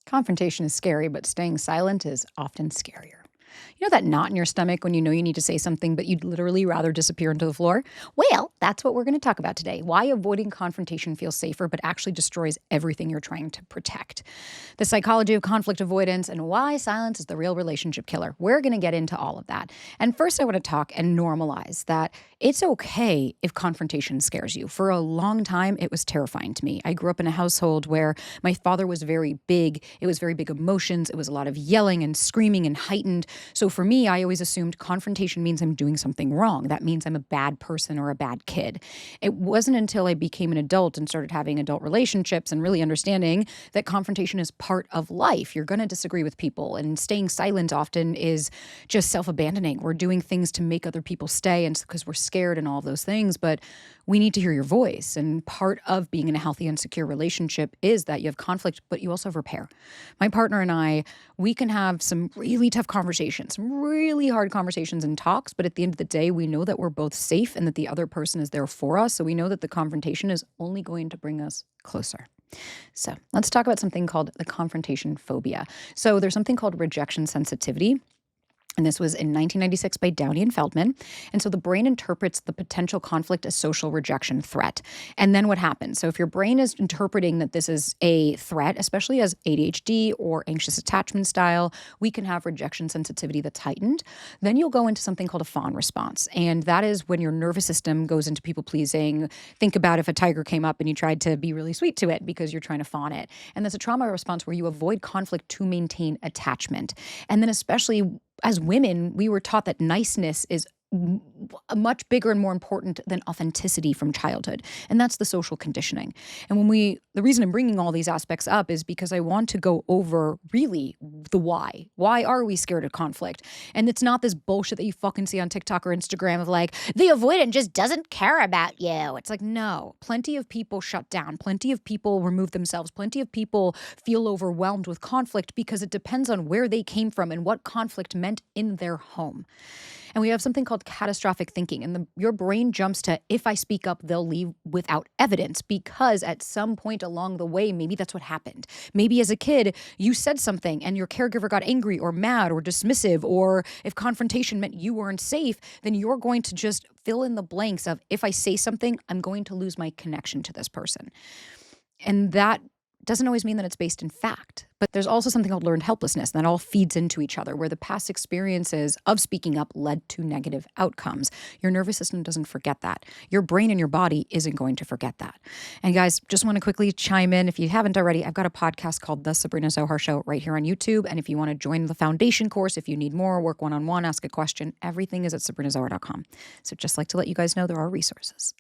Confrontation is scary, but staying silent is often scarier. You know that knot in your stomach when you know you need to say something, but you'd literally rather disappear into the floor? Well, that's what we're going to talk about today. Why avoiding confrontation feels safer, but actually destroys everything you're trying to protect. The psychology of conflict avoidance and why silence is the real relationship killer. We're going to get into all of that. And first, I want to talk and normalize that it's okay if confrontation scares you. For a long time, it was terrifying to me. I grew up in a household where my father was very big. It was very big emotions. It was a lot of yelling and screaming and heightened. So for me, I always assumed confrontation means I'm doing something wrong. That means I'm a bad person or a bad kid. It wasn't until I became an adult and started having adult relationships and really understanding that confrontation is part of life. You're going to disagree with people, and staying silent often is just self-abandoning. We're doing things to make other people stay and because we're scared and all of those things, but we need to hear your voice. And part of being in a healthy and secure relationship is that you have conflict, but you also have repair. My partner and I, we can have some really tough conversations, some really hard conversations and talks, but at the end of the day, we know that we're both safe and that the other person is there for us. So we know that the confrontation is only going to bring us closer. So let's talk about something called the confrontation phobia. So there's something called rejection sensitivity. And this was in 1996 by Downey and Feldman. And so the brain interprets the potential conflict as social rejection threat. And then what happens? So if your brain is interpreting that this is a threat, especially as ADHD or anxious attachment style, we can have rejection sensitivity that's heightened. Then you'll go into something called a fawn response. And that is when your nervous system goes into people pleasing. Think about if a tiger came up and you tried to be really sweet to it because you're trying to fawn it. And there's a trauma response where you avoid conflict to maintain attachment. And then especially as women, we were taught that niceness is much bigger and more important than authenticity from childhood. And that's the social conditioning. And the reason I'm bringing all these aspects up is because I want to go over really the why. Why are we scared of conflict? And it's not this bullshit that you fucking see on TikTok or Instagram of like, the avoidant just doesn't care about you. It's like, no, plenty of people shut down. Plenty of people remove themselves. Plenty of people feel overwhelmed with conflict because it depends on where they came from and what conflict meant in their home. And we have something called catastrophic thinking. And your brain jumps to, if I speak up, they'll leave without evidence, because at some point along the way, maybe that's what happened. Maybe as a kid, you said something and your caregiver got angry or mad or dismissive, or if confrontation meant you weren't safe, then you're going to just fill in the blanks of, if I say something, I'm going to lose my connection to this person. And that doesn't always mean that it's based in fact. But there's also something called learned helplessness, and that all feeds into each other, where the past experiences of speaking up led to negative outcomes. Your nervous system doesn't forget that. Your brain and your body isn't going to forget that. And guys, just want to quickly chime in. If you haven't already, I've got a podcast called The Sabrina Zohar Show right here on YouTube. And if you want to join the foundation course, if you need more, work one-on-one, ask a question, everything is at sabrinazohar.com. So just like to let you guys know there are resources.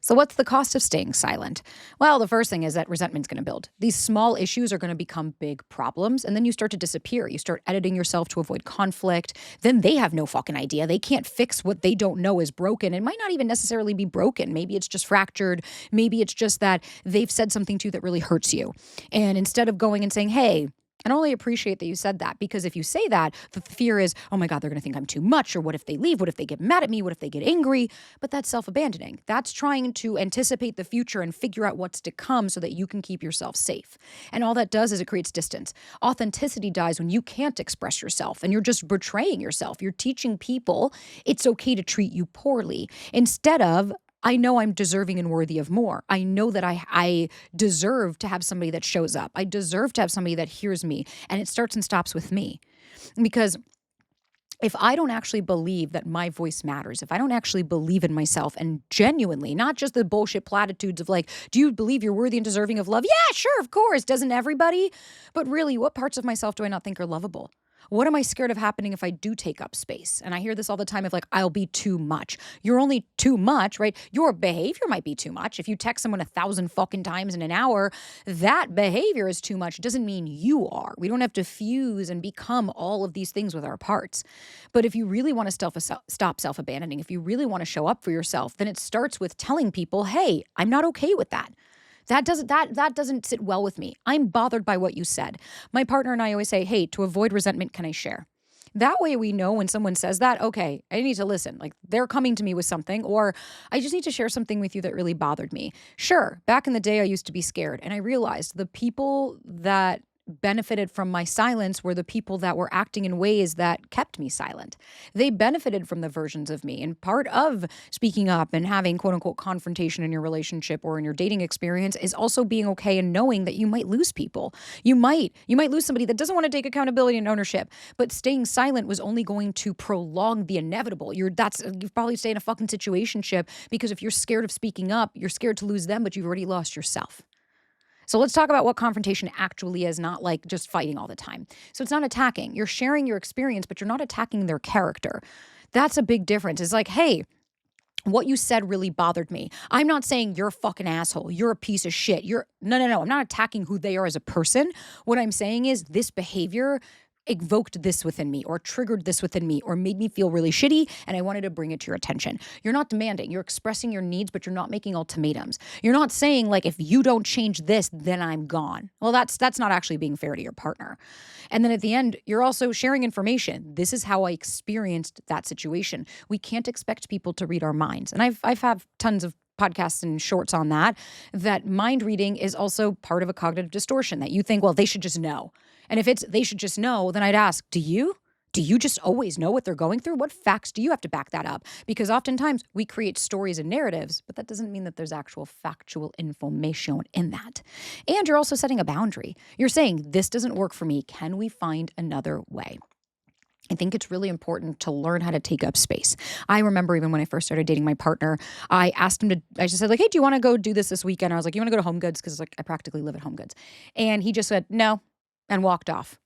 So what's the cost of staying silent? Well, the first thing is that resentment's going to build. These small issues are going to become big problems, and then you start to disappear. You start editing yourself to avoid conflict. Then they have no fucking idea. They can't fix what they don't know is broken. It might not even necessarily be broken. Maybe it's just fractured. Maybe it's just that they've said something to you that really hurts you. And instead of going and saying, hey, I only appreciate that you said that, because if you say that, the fear is, oh my God, they're going to think I'm too much. Or what if they leave? What if they get mad at me? What if they get angry? But that's self-abandoning. That's trying to anticipate the future and figure out what's to come so that you can keep yourself safe. And all that does is it creates distance. Authenticity dies when you can't express yourself and you're just betraying yourself. You're teaching people it's okay to treat you poorly instead of, I know I'm deserving and worthy of more. I know that I deserve to have somebody that shows up. I deserve to have somebody that hears me. And it starts and stops with me. Because if I don't actually believe that my voice matters, if I don't actually believe in myself and genuinely, not just the bullshit platitudes of like, do you believe you're worthy and deserving of love? Yeah, sure, of course. Doesn't everybody? But really, what parts of myself do I not think are lovable? What am I scared of happening if I do take up space? And I hear this all the time of like, I'll be too much. You're only too much, right? Your behavior might be too much. If you text someone 1,000 fucking times in an hour, that behavior is too much. It doesn't mean you are. We don't have to fuse and become all of these things with our parts. But if you really want to stop self-abandoning, if you really want to show up for yourself, then it starts with telling people, hey, I'm not okay with that. That doesn't sit well with me. I'm bothered by what you said. My partner and I always say, hey, to avoid resentment, can I share? That way we know when someone says that, okay, I need to listen. Like they're coming to me with something, or I just need to share something with you that really bothered me. Sure, back in the day, I used to be scared. And I realized the people that benefited from my silence were the people that were acting in ways that kept me silent. They benefited from the versions of me. And part of speaking up and having quote unquote confrontation in your relationship or in your dating experience is also being okay and knowing that you might lose people. You might lose somebody that doesn't want to take accountability and ownership, but staying silent was only going to prolong the inevitable. You've probably stay in a fucking situationship because if you're scared of speaking up, you're scared to lose them, but you've already lost yourself. So let's talk about what confrontation actually is, not like just fighting all the time. So it's not attacking. You're sharing your experience, but you're not attacking their character. That's a big difference. It's like, hey, what you said really bothered me. I'm not saying you're a fucking asshole. You're a piece of shit. No. I'm not attacking who they are as a person. What I'm saying is this behavior evoked this within me or triggered this within me or made me feel really shitty and I wanted to bring it to your attention. You're not demanding. You're expressing your needs, but you're not making ultimatums. You're not saying like, if you don't change this, then I'm gone. Well, that's not actually being fair to your partner. And then at the end, you're also sharing information. This is how I experienced that situation. We can't expect people to read our minds. And I've had tons of podcasts and shorts on that mind reading is also part of a cognitive distortion that you think, well, they should just know. And if it's they should just know, then I'd ask, do you? Do you just always know what they're going through? What facts do you have to back that up? Because oftentimes we create stories and narratives, but that doesn't mean that there's actual factual information in that. And you're also setting a boundary. You're saying, this doesn't work for me. Can we find another way? I think it's really important to learn how to take up space. I remember even when I first started dating my partner, I just said like, hey, do you want to go do this weekend? I was like, you want to go to Home Goods? Because like I practically live at Home Goods. And he just said, no, and walked off.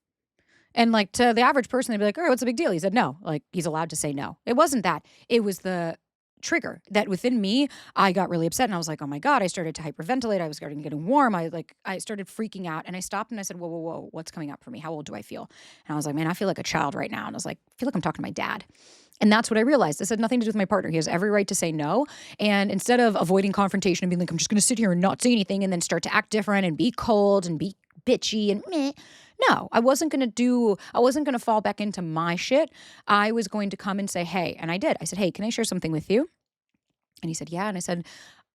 And like to the average person, they'd be like, all right, what's the big deal? He said no. Like he's allowed to say no. It wasn't that. It was the trigger that within me, I got really upset and I was like, oh my God, I started to hyperventilate. I was starting getting warm. I started freaking out and I stopped and I said, whoa, what's coming up for me? How old do I feel? And I was like, man, I feel like a child right now. And I was like, I feel like I'm talking to my dad. And that's what I realized. This had nothing to do with my partner. He has every right to say no. And instead of avoiding confrontation and being like, I'm just going to sit here and not say anything and then start to act different and be cold and be bitchy and meh. No, I wasn't going to fall back into my shit. I was going to come and say, hey, and I did. I said, hey, can I share something with you? And he said, yeah. And I said,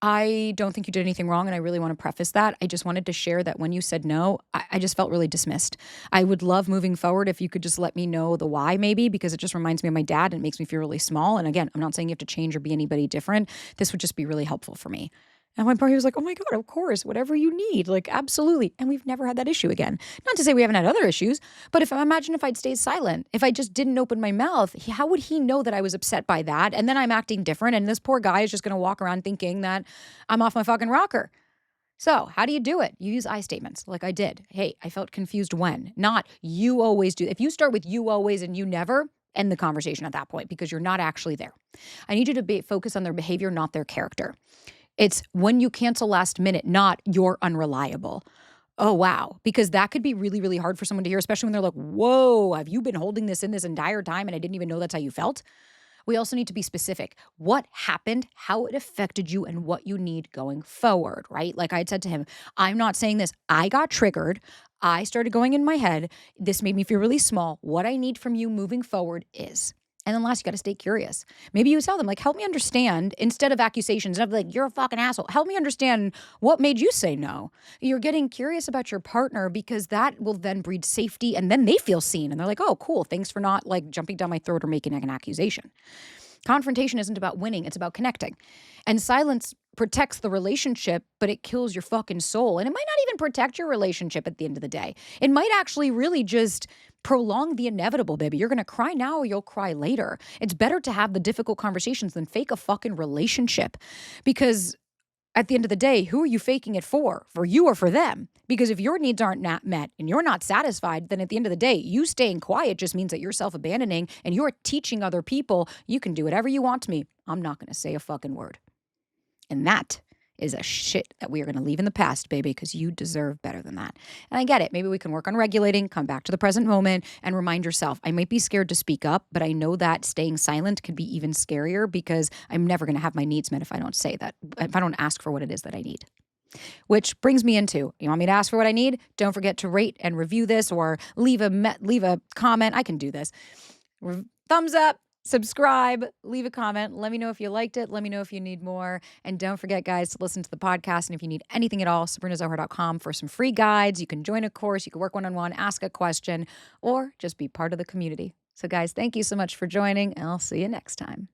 I don't think you did anything wrong. And I really want to preface that. I just wanted to share that when you said no, I just felt really dismissed. I would love moving forward if you could just let me know the why maybe, because it just reminds me of my dad and makes me feel really small. And again, I'm not saying you have to change or be anybody different. This would just be really helpful for me. And my partner was like, oh my God, of course, whatever you need, like absolutely. And we've never had that issue again. Not to say we haven't had other issues, but imagine if I'd stayed silent, if I just didn't open my mouth, how would he know that I was upset by that? And then I'm acting different. And this poor guy is just going to walk around thinking that I'm off my fucking rocker. So how do you do it? You use I statements like I did. Hey, I felt confused when, not you always do. If you start with you always and you never, end the conversation at that point because you're not actually there. I need you to focus on their behavior, not their character. It's when you cancel last minute, not you're unreliable. Oh, wow. Because that could be really, really hard for someone to hear, especially when they're like, whoa, have you been holding this in this entire time and I didn't even know that's how you felt? We also need to be specific. What happened, how it affected you, and what you need going forward, right? Like I had said to him, I'm not saying this. I got triggered. I started going in my head. This made me feel really small. What I need from you moving forward is... And then last, you got to stay curious. Maybe you tell them, like, help me understand, instead of accusations, instead of like, you're a fucking asshole, help me understand what made you say no. You're getting curious about your partner because that will then breed safety and then they feel seen. And they're like, oh, cool. Thanks for not like jumping down my throat or making an accusation. Confrontation isn't about winning. It's about connecting. And silence protects the relationship, but it kills your fucking soul. And it might not even protect your relationship at the end of the day. It might actually really just prolong the inevitable, baby. You're going to cry now or you'll cry later. It's better to have the difficult conversations than fake a fucking relationship. Because at the end of the day, who are you faking it for? For you or for them? Because if your needs aren't met and you're not satisfied, then at the end of the day, you staying quiet just means that you're self-abandoning and you're teaching other people, you can do whatever you want to me. I'm not going to say a fucking word. And that is a shit that we are going to leave in the past, baby, because you deserve better than that. And I get it. Maybe we can work on regulating, come back to the present moment, and remind yourself, I might be scared to speak up, but I know that staying silent can be even scarier because I'm never going to have my needs met if I don't say that, if I don't ask for what it is that I need. Which brings me into, you want me to ask for what I need? Don't forget to rate and review this or leave a comment. I can do this. Thumbs up, Subscribe, leave a comment. Let me know if you liked it. Let me know if you need more. And don't forget, guys, to listen to the podcast. And if you need anything at all, sabrinazohar.com for some free guides. You can join a course, you can work one-on-one, ask a question, or just be part of the community. So, guys, thank you so much for joining, and I'll see you next time.